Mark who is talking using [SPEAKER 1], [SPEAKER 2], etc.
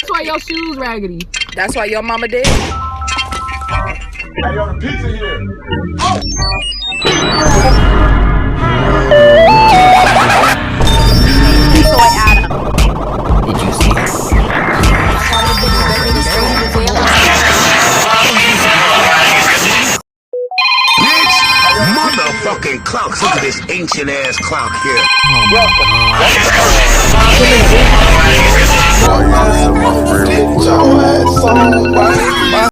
[SPEAKER 1] That's why your shoes raggedy.
[SPEAKER 2] That's why your mama dead.
[SPEAKER 3] Hey, yo, the pizza here.
[SPEAKER 2] Soy Adam.
[SPEAKER 4] Did you see her?
[SPEAKER 5] Motherfucking clocks. Look at this ancient ass clock here.
[SPEAKER 3] Boy, my friend, bitch, your ass on, boy.